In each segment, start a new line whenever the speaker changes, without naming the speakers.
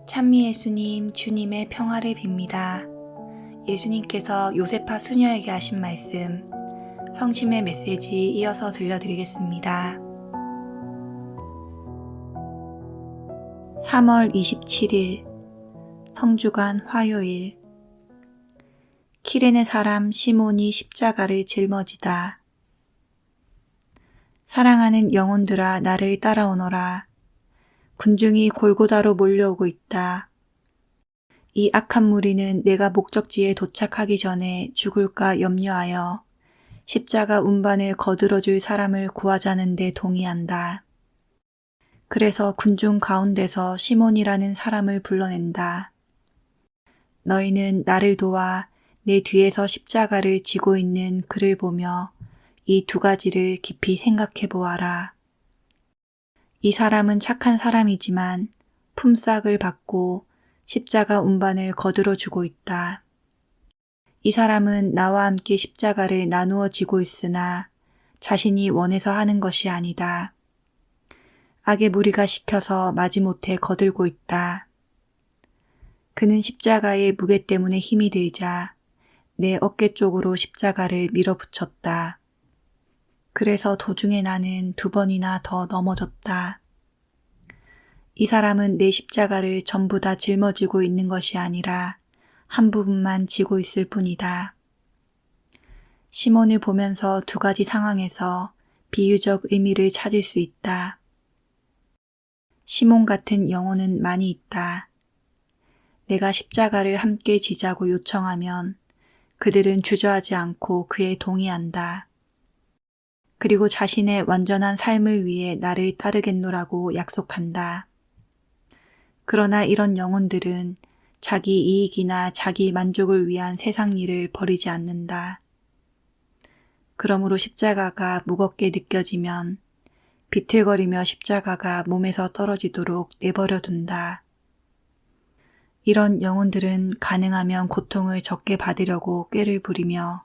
찬미 예수님, 주님의 평화를 빕니다. 예수님께서 요세파 수녀에게 하신 말씀, 성심의 메시지 이어서 들려드리겠습니다. 3월 27일, 성주간 화요일. 키레네 사람 시몬이 십자가를 짊어지다. 사랑하는 영혼들아, 나를 따라오너라. 군중이 골고다로 몰려오고 있다. 이 악한 무리는 내가 목적지에 도착하기 전에 죽을까 염려하여 십자가 운반을 거들어줄 사람을 구하자는 데 동의한다. 그래서 군중 가운데서 시몬이라는 사람을 불러낸다. 너희는 나를 도와 내 뒤에서 십자가를 지고 있는 그를 보며 이 두 가지를 깊이 생각해 보아라. 이 사람은 착한 사람이지만 품삯을 받고 십자가 운반을 거들어 주고 있다. 이 사람은 나와 함께 십자가를 나누어 지고 있으나 자신이 원해서 하는 것이 아니다. 악의 무리가 시켜서 마지못해 거들고 있다. 그는 십자가의 무게 때문에 힘이 들자 내 어깨 쪽으로 십자가를 밀어붙였다. 그래서 도중에 나는 2번이나 더 넘어졌다. 이 사람은 내 십자가를 전부 다 짊어지고 있는 것이 아니라 한 부분만 지고 있을 뿐이다. 시몬을 보면서 2가지 상황에서 비유적 의미를 찾을 수 있다. 시몬 같은 영혼은 많이 있다. 내가 십자가를 함께 지자고 요청하면 그들은 주저하지 않고 그에 동의한다. 그리고 자신의 완전한 삶을 위해 나를 따르겠노라고 약속한다. 그러나 이런 영혼들은 자기 이익이나 자기 만족을 위한 세상 일을 버리지 않는다. 그러므로 십자가가 무겁게 느껴지면 비틀거리며 십자가가 몸에서 떨어지도록 내버려 둔다. 이런 영혼들은 가능하면 고통을 적게 받으려고 꾀를 부리며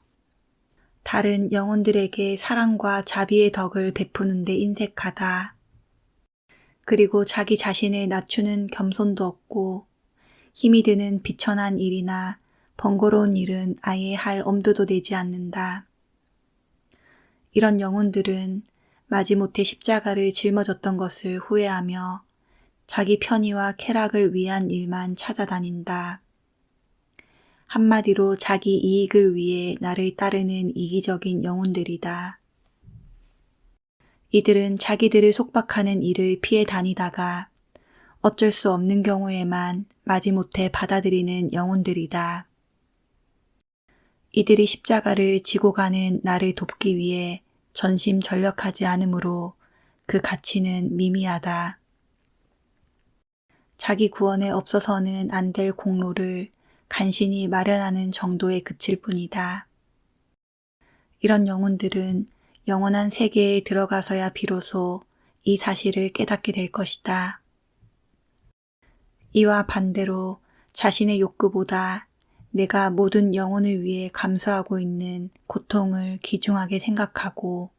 다른 영혼들에게 사랑과 자비의 덕을 베푸는 데 인색하다. 그리고 자기 자신을 낮추는 겸손도 없고 힘이 드는 비천한 일이나 번거로운 일은 아예 할 엄두도 내지 않는다. 이런 영혼들은 마지못해 십자가를 짊어졌던 것을 후회하며 자기 편의와 쾌락을 위한 일만 찾아다닌다. 한마디로 자기 이익을 위해 나를 따르는 이기적인 영혼들이다. 이들은 자기들을 속박하는 일을 피해 다니다가 어쩔 수 없는 경우에만 마지못해 받아들이는 영혼들이다. 이들이 십자가를 지고 가는 나를 돕기 위해 전심전력하지 않으므로 그 가치는 미미하다. 자기 구원에 없어서는 안 될 공로를 간신히 마련하는 정도에 그칠 뿐이다. 이런 영혼들은 영원한 세계에 들어가서야 비로소 이 사실을 깨닫게 될 것이다. 이와 반대로 자신의 욕구보다 내가 모든 영혼을 위해 감수하고 있는 고통을 귀중하게 생각하고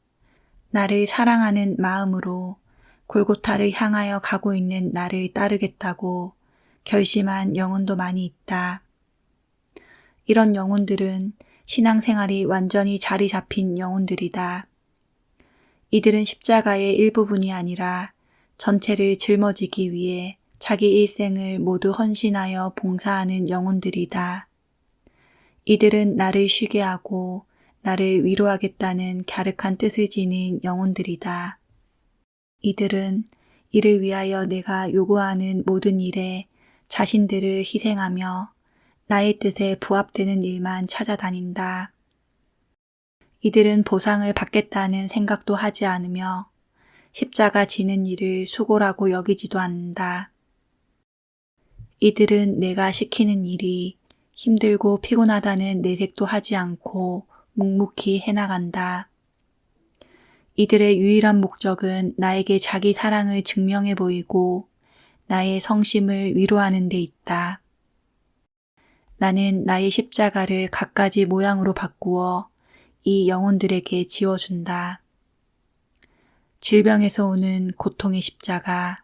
나를 사랑하는 마음으로 골고타를 향하여 가고 있는 나를 따르겠다고 결심한 영혼도 많이 있다. 이런 영혼들은 신앙생활이 완전히 자리 잡힌 영혼들이다. 이들은 십자가의 일부분이 아니라 전체를 짊어지기 위해 자기 일생을 모두 헌신하여 봉사하는 영혼들이다. 이들은 나를 쉬게 하고 나를 위로하겠다는 갸륵한 뜻을 지닌 영혼들이다. 이들은 이를 위하여 내가 요구하는 모든 일에 자신들을 희생하며 나의 뜻에 부합되는 일만 찾아다닌다. 이들은 보상을 받겠다는 생각도 하지 않으며 십자가 지는 일을 수고라고 여기지도 않는다. 이들은 내가 시키는 일이 힘들고 피곤하다는 내색도 하지 않고 묵묵히 해나간다. 이들의 유일한 목적은 나에게 자기 사랑을 증명해 보이고 나의 성심을 위로하는 데 있다. 나는 나의 십자가를 갖가지 모양으로 바꾸어 이 영혼들에게 지워준다. 질병에서 오는 고통의 십자가,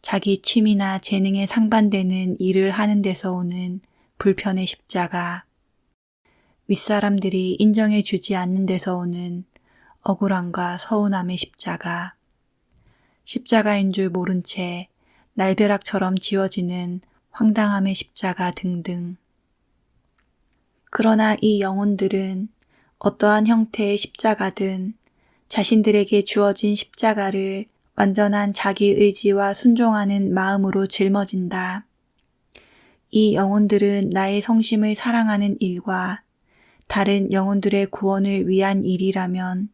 자기 취미나 재능에 상반되는 일을 하는 데서 오는 불편의 십자가, 윗사람들이 인정해 주지 않는 데서 오는 억울함과 서운함의 십자가, 십자가인 줄 모른 채 날벼락처럼 지워지는 황당함의 십자가 등등. 그러나 이 영혼들은 어떠한 형태의 십자가든 자신들에게 주어진 십자가를 완전한 자기 의지와 순종하는 마음으로 짊어진다. 이 영혼들은 나의 성심을 사랑하는 일과 다른 영혼들의 구원을 위한 일이라면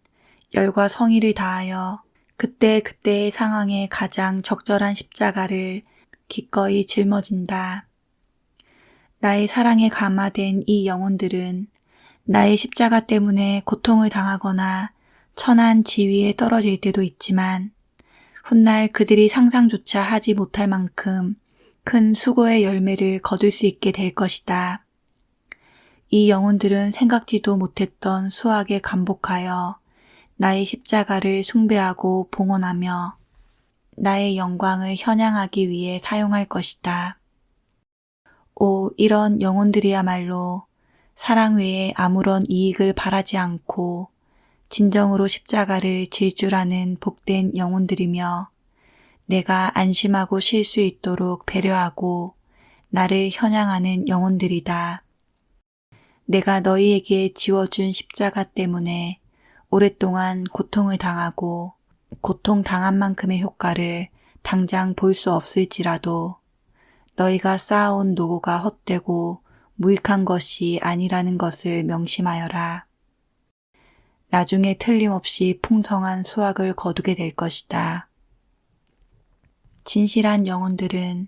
열과 성의를 다하여 그때그때의 상황에 가장 적절한 십자가를 기꺼이 짊어진다. 나의 사랑에 감화된 이 영혼들은 나의 십자가 때문에 고통을 당하거나 천한 지위에 떨어질 때도 있지만 훗날 그들이 상상조차 하지 못할 만큼 큰 수고의 열매를 거둘 수 있게 될 것이다. 이 영혼들은 생각지도 못했던 수학에 감복하여 나의 십자가를 숭배하고 봉헌하며 나의 영광을 현양하기 위해 사용할 것이다. 오, 이런 영혼들이야말로 사랑 외에 아무런 이익을 바라지 않고 진정으로 십자가를 질 줄 아는 복된 영혼들이며 내가 안심하고 쉴 수 있도록 배려하고 나를 현양하는 영혼들이다. 내가 너희에게 지워준 십자가 때문에 오랫동안 고통을 당하고 고통당한 만큼의 효과를 당장 볼 수 없을지라도 너희가 쌓아온 노고가 헛되고 무익한 것이 아니라는 것을 명심하여라. 나중에 틀림없이 풍성한 수확을 거두게 될 것이다. 진실한 영혼들은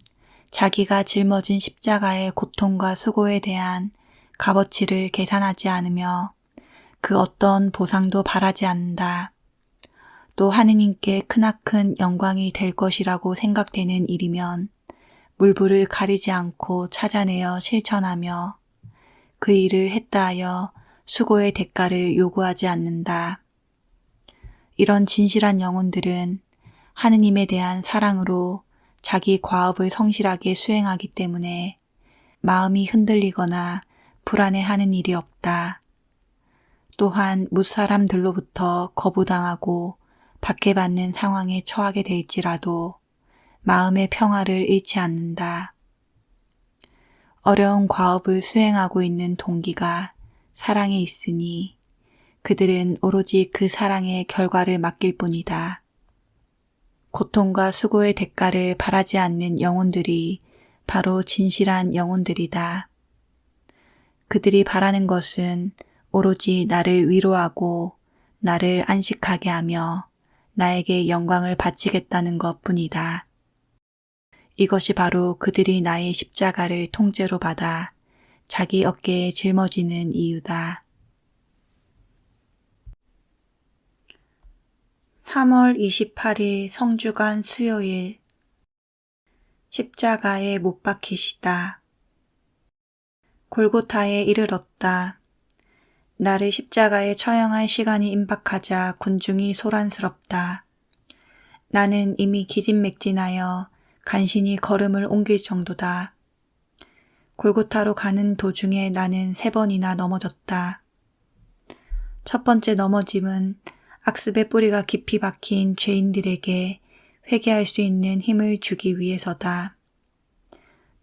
자기가 짊어진 십자가의 고통과 수고에 대한 값어치를 계산하지 않으며 그 어떤 보상도 바라지 않는다. 또 하느님께 크나큰 영광이 될 것이라고 생각되는 일이면 물불을 가리지 않고 찾아내어 실천하며 그 일을 했다 하여 수고의 대가를 요구하지 않는다. 이런 진실한 영혼들은 하느님에 대한 사랑으로 자기 과업을 성실하게 수행하기 때문에 마음이 흔들리거나 불안해하는 일이 없다. 또한 무사람들로부터 거부당하고 박해받는 상황에 처하게 될지라도 마음의 평화를 잃지 않는다. 어려운 과업을 수행하고 있는 동기가 사랑에 있으니 그들은 오로지 그 사랑의 결과를 맡길 뿐이다. 고통과 수고의 대가를 바라지 않는 영혼들이 바로 진실한 영혼들이다. 그들이 바라는 것은 오로지 나를 위로하고 나를 안식하게 하며 나에게 영광을 바치겠다는 것뿐이다. 이것이 바로 그들이 나의 십자가를 통째로 받아 자기 어깨에 짊어지는 이유다. 3월 28일 성주간 수요일. 십자가에 못 박히시다. 골고타에 이르렀다. 나를 십자가에 처형할 시간이 임박하자 군중이 소란스럽다. 나는 이미 기진맥진하여 간신히 걸음을 옮길 정도다. 골고타로 가는 도중에 나는 3번이나 넘어졌다. 첫 번째 넘어짐은 악습의 뿌리가 깊이 박힌 죄인들에게 회개할 수 있는 힘을 주기 위해서다.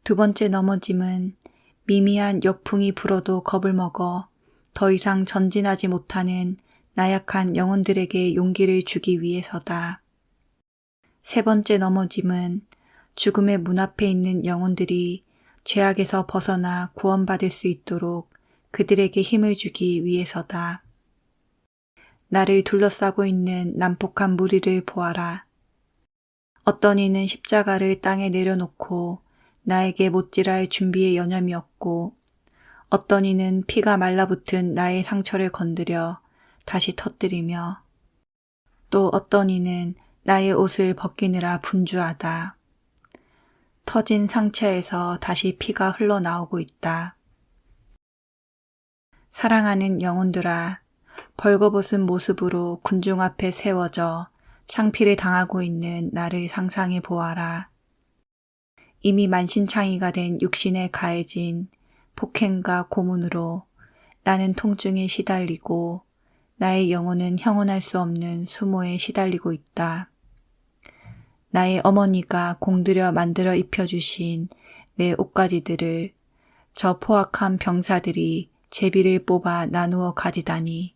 두 번째 넘어짐은 미미한 역풍이 불어도 겁을 먹어 더 이상 전진하지 못하는 나약한 영혼들에게 용기를 주기 위해서다. 세 번째 넘어짐은 죽음의 문 앞에 있는 영혼들이 죄악에서 벗어나 구원받을 수 있도록 그들에게 힘을 주기 위해서다. 나를 둘러싸고 있는 난폭한 무리를 보아라. 어떤 이는 십자가를 땅에 내려놓고 나에게 못질할 준비의 여념이 없고 어떤 이는 피가 말라붙은 나의 상처를 건드려 다시 터뜨리며 또 어떤 이는 나의 옷을 벗기느라 분주하다. 터진 상처에서 다시 피가 흘러나오고 있다. 사랑하는 영혼들아, 벌거벗은 모습으로 군중 앞에 세워져 창피를 당하고 있는 나를 상상해 보아라. 이미 만신창이가 된 육신에 가해진 폭행과 고문으로 나는 통증에 시달리고 나의 영혼은 형언할 수 없는 수모에 시달리고 있다. 나의 어머니가 공들여 만들어 입혀주신 내 옷가지들을 저 포악한 병사들이 제비를 뽑아 나누어 가지다니.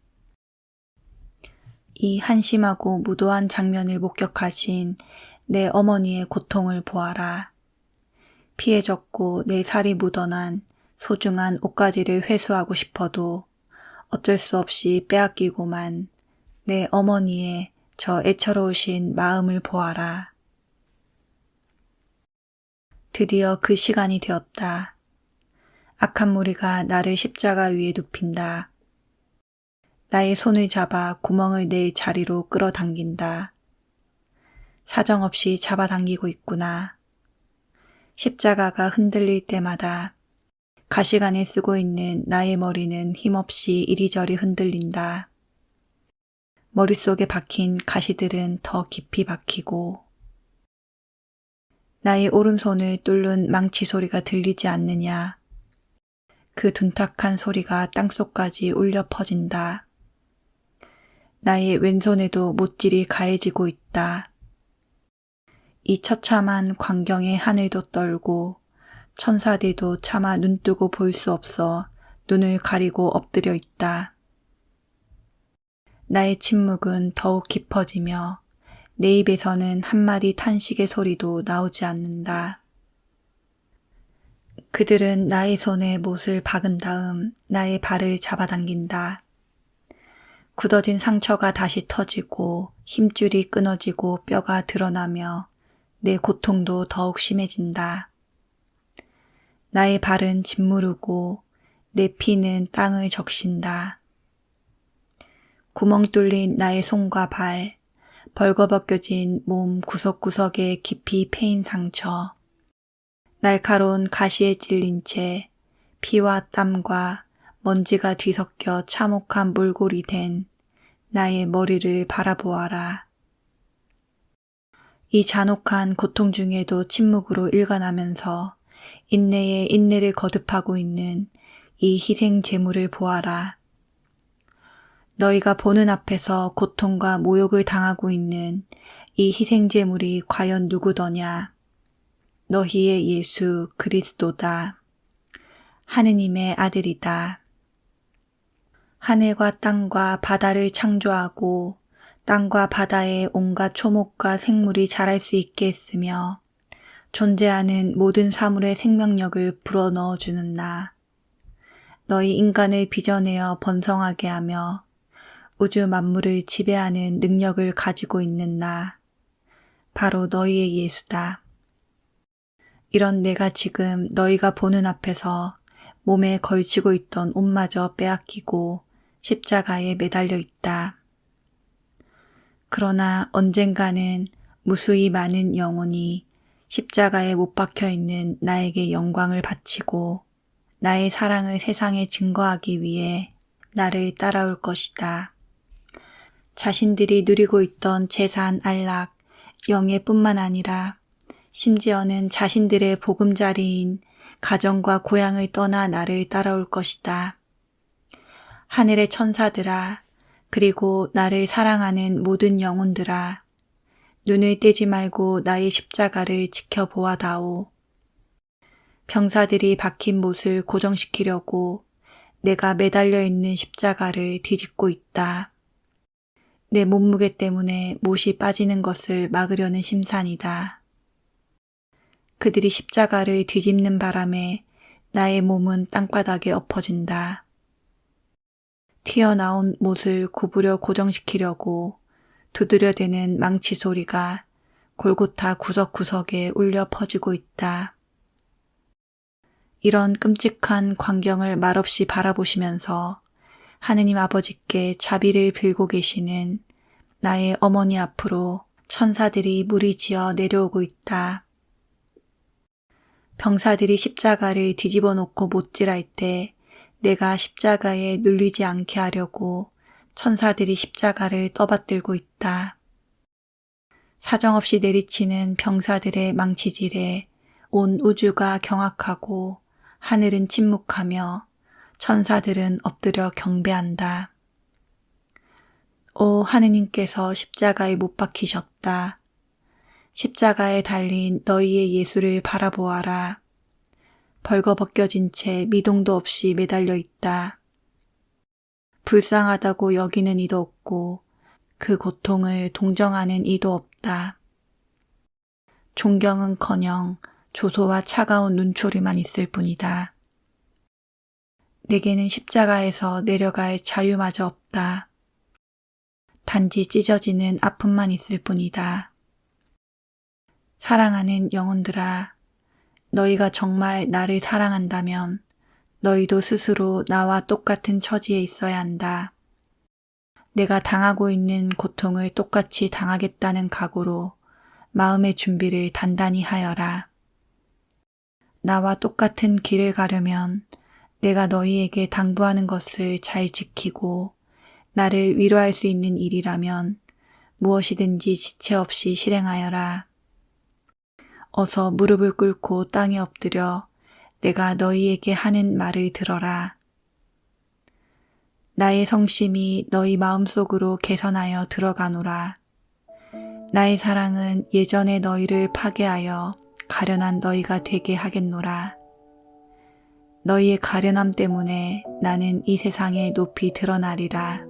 이 한심하고 무도한 장면을 목격하신 내 어머니의 고통을 보아라. 피해졌고 내 살이 묻어난 소중한 옷가지를 회수하고 싶어도 어쩔 수 없이 빼앗기고만 내 어머니의 저 애처로우신 마음을 보아라. 드디어 그 시간이 되었다. 악한 무리가 나를 십자가 위에 눕힌다. 나의 손을 잡아 구멍을 낼 자리로 끌어당긴다. 사정없이 잡아당기고 있구나. 십자가가 흔들릴 때마다 가시관에 쓰고 있는 나의 머리는 힘없이 이리저리 흔들린다. 머릿속에 박힌 가시들은 더 깊이 박히고 나의 오른손을 뚫는 망치 소리가 들리지 않느냐. 그 둔탁한 소리가 땅속까지 울려 퍼진다. 나의 왼손에도 못질이 가해지고 있다. 이 처참한 광경에 하늘도 떨고 천사들도 차마 눈뜨고 볼 수 없어 눈을 가리고 엎드려 있다. 나의 침묵은 더욱 깊어지며 내 입에서는 한마디 탄식의 소리도 나오지 않는다. 그들은 나의 손에 못을 박은 다음 나의 발을 잡아당긴다. 굳어진 상처가 다시 터지고 힘줄이 끊어지고 뼈가 드러나며 내 고통도 더욱 심해진다. 나의 발은 짓무르고 내 피는 땅을 적신다. 구멍 뚫린 나의 손과 발, 벌거벗겨진 몸 구석구석에 깊이 패인 상처, 날카로운 가시에 찔린 채 피와 땀과 먼지가 뒤섞여 참혹한 몰골이 된 나의 머리를 바라보아라. 이 잔혹한 고통 중에도 침묵으로 일관하면서 인내에 인내를 거듭하고 있는 이 희생 제물을 보아라. 너희가 보는 앞에서 고통과 모욕을 당하고 있는 이 희생 제물이 과연 누구더냐? 너희의 예수 그리스도다. 하느님의 아들이다. 하늘과 땅과 바다를 창조하고 땅과 바다에 온갖 초목과 생물이 자랄 수 있게 했으며 존재하는 모든 사물의 생명력을 불어넣어주는 나. 너희 인간을 빚어내어 번성하게 하며 우주 만물을 지배하는 능력을 가지고 있는 나. 바로 너희의 예수다. 이런 내가 지금 너희가 보는 앞에서 몸에 걸치고 있던 옷마저 빼앗기고 십자가에 매달려 있다. 그러나 언젠가는 무수히 많은 영혼이 십자가에 못 박혀 있는 나에게 영광을 바치고 나의 사랑을 세상에 증거하기 위해 나를 따라올 것이다. 자신들이 누리고 있던 재산 안락, 영예뿐만 아니라 심지어는 자신들의 보금자리인 가정과 고향을 떠나 나를 따라올 것이다. 하늘의 천사들아, 그리고 나를 사랑하는 모든 영혼들아, 눈을 떼지 말고 나의 십자가를 지켜보아다오. 병사들이 박힌 못을 고정시키려고 내가 매달려 있는 십자가를 뒤집고 있다. 내 몸무게 때문에 못이 빠지는 것을 막으려는 심산이다. 그들이 십자가를 뒤집는 바람에 나의 몸은 땅바닥에 엎어진다. 튀어나온 못을 구부려 고정시키려고 두드려대는 망치 소리가 골고타 구석구석에 울려 퍼지고 있다. 이런 끔찍한 광경을 말없이 바라보시면서 하느님 아버지께 자비를 빌고 계시는 나의 어머니 앞으로 천사들이 무리지어 내려오고 있다. 병사들이 십자가를 뒤집어 놓고 못질할 때 내가 십자가에 눌리지 않게 하려고 천사들이 십자가를 떠받들고 있다. 사정없이 내리치는 병사들의 망치질에 온 우주가 경악하고 하늘은 침묵하며 천사들은 엎드려 경배한다. 오 하느님께서 십자가에 못 박히셨다. 십자가에 달린 너희의 예수를 바라보아라. 벌거벗겨진 채 미동도 없이 매달려 있다. 불쌍하다고 여기는 이도 없고 그 고통을 동정하는 이도 없다. 존경은커녕 조소와 차가운 눈초리만 있을 뿐이다. 내게는 십자가에서 내려갈 자유마저 없다. 단지 찢어지는 아픔만 있을 뿐이다. 사랑하는 영혼들아, 너희가 정말 나를 사랑한다면 너희도 스스로 나와 똑같은 처지에 있어야 한다. 내가 당하고 있는 고통을 똑같이 당하겠다는 각오로 마음의 준비를 단단히 하여라. 나와 똑같은 길을 가려면 내가 너희에게 당부하는 것을 잘 지키고 나를 위로할 수 있는 일이라면 무엇이든지 지체 없이 실행하여라. 어서 무릎을 꿇고 땅에 엎드려 내가 너희에게 하는 말을 들어라. 나의 성심이 너희 마음속으로 개선하여 들어가노라. 나의 사랑은 예전에 너희를 파괴하여 가련한 너희가 되게 하겠노라. 너희의 가련함 때문에 나는 이 세상에 높이 드러나리라.